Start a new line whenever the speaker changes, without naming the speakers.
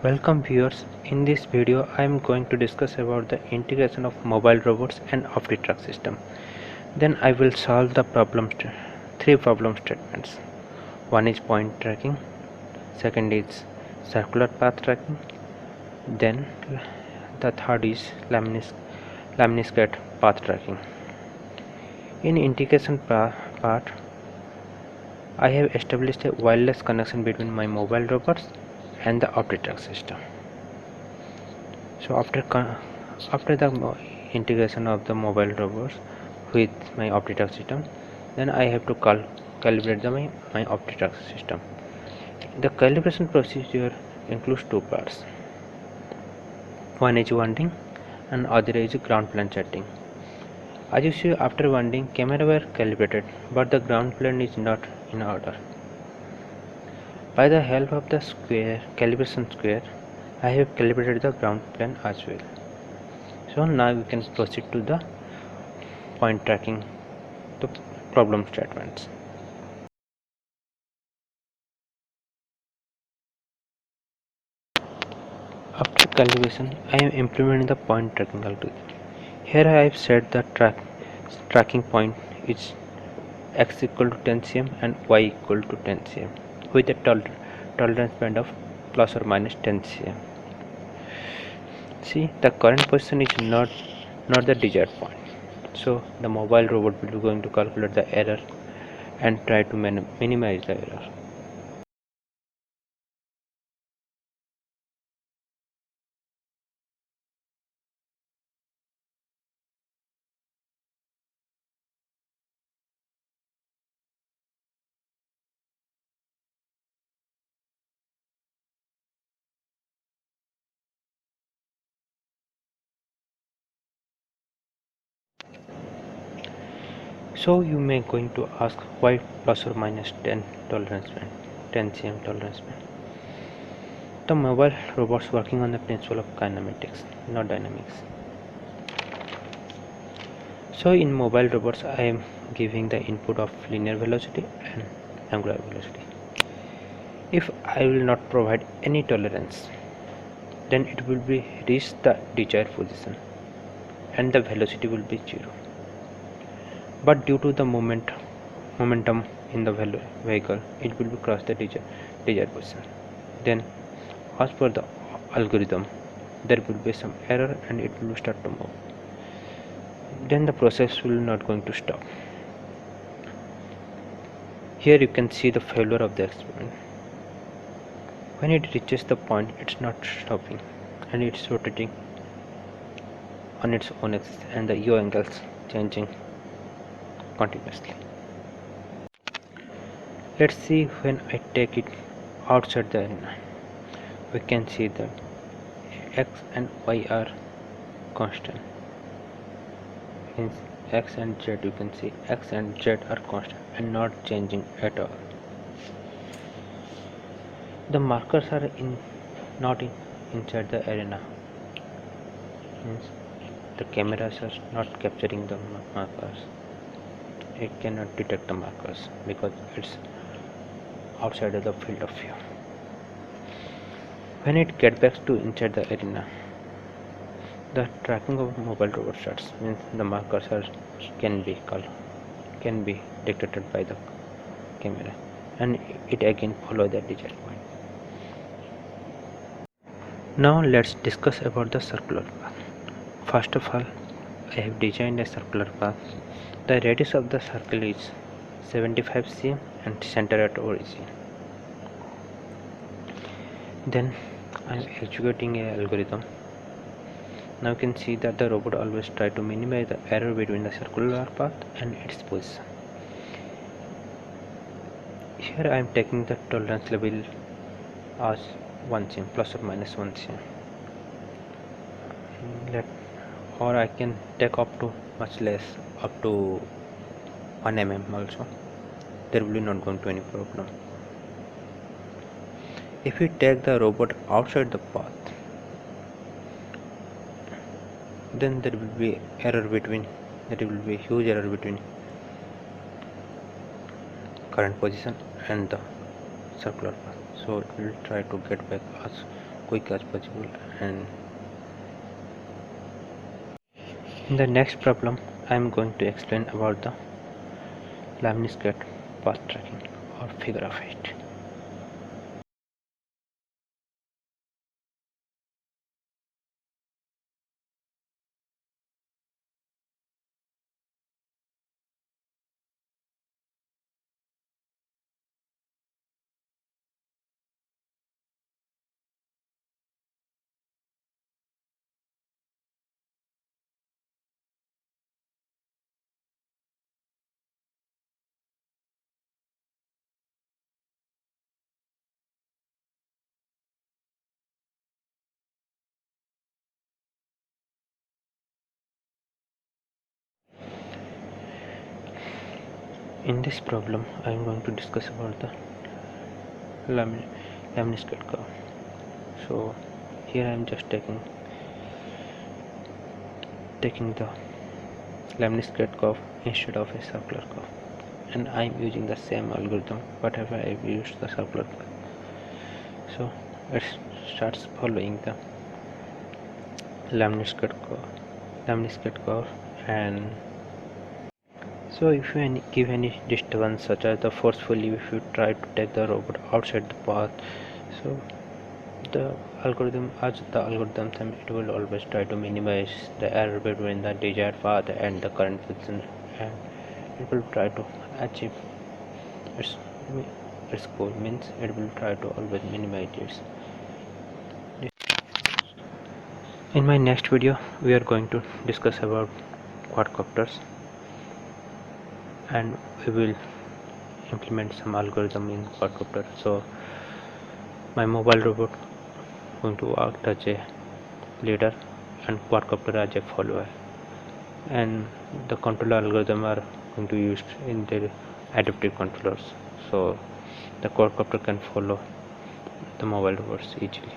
Welcome viewers. In this video I am going to discuss about the integration of mobile robots and optitrack system. Then I will solve the three problem statements. One is point tracking, second is circular path tracking, then the third is lemniscate path tracking. In integration part I have established a wireless connection between my mobile robots and the optitrack system. So after the integration of the mobile robots with my optitrack system, then I have to calibrate my optitrack system. The calibration procedure includes two parts. One is winding and other is ground plane setting. As you see, after winding, camera were calibrated, but the ground plane is not in order. By the help of the calibration square, I have calibrated the ground plane as well. So now we can proceed to the point tracking, the problem statements. After calibration, I am implementing the point tracking algorithm. Here I have set the tracking point is x equal to 10 cm and y equal to 10 cm with a tolerance band of plus or minus 10 cm. See, the current position is not the desired point. So the mobile robot will be going to calculate the error and try to minimize the error. So you may going to ask why plus or minus 10 tolerance band, 10 cm tolerance band. The mobile robots working on the principle of kinematics, not dynamics. So in mobile robots I am giving the input of linear velocity and angular velocity. If I will not provide any tolerance, then it will be reach the desired position and the velocity will be 0. But due to the momentum in the vehicle, it will be cross the desired position. Then as per the algorithm, there will be some error and it will start to move. Then the process will not going to stop. Here you can see the failure of the experiment. When it reaches the point, it's not stopping and it's rotating on its own axis and the yaw angles changing continuously. Let's see when I take it outside the arena. We can see that x and y are constant. In x and z you can see x and z are constant and not changing at all. The markers are not inside the arena. Means the cameras are not capturing the markers. It cannot detect the markers because it's outside of the field of view. When it gets back to inside the arena, the tracking of mobile robot starts. Means the markers can be detected by the camera, and it again follow the desired point. Now let's discuss about the circular path. First of all, I have designed a circular path. The radius of the circle is 75 cm and center at origin. Then I am executing a algorithm. Now you can see that the robot always try to minimize the error between the circular path and its position. Here I am taking the tolerance level as 1 cm plus or minus 1 cm. Or I can take up to much less, up to 1 mm also. There will be not going to any problem. If we take the robot outside the path, then there will be huge error between current position and the circular path. So it will try to get back as quick as possible. And in the next problem I am going to explain about the lemniscate path tracking or figure of 8. In this problem I am going to discuss about the lemniscate curve. So here I am just taking the lemniscate curve instead of a circular curve, and I am using the same algorithm whatever I used the circular curve. So it starts following the lemniscate curve, and so if you give any disturbance such as the forcefully if you try to take the robot outside the path, so the algorithm it will always try to minimize the error between the desired path and the current position, and it will try to achieve its goal. Means it will try to always minimize its. In my next video we are going to discuss about quadcopters, and we will implement some algorithm in quadcopter. So my mobile robot going to act as a leader and quadcopter as a follower, and the controller algorithm are going to use in their adaptive controllers, so the quadcopter can follow the mobile robots easily.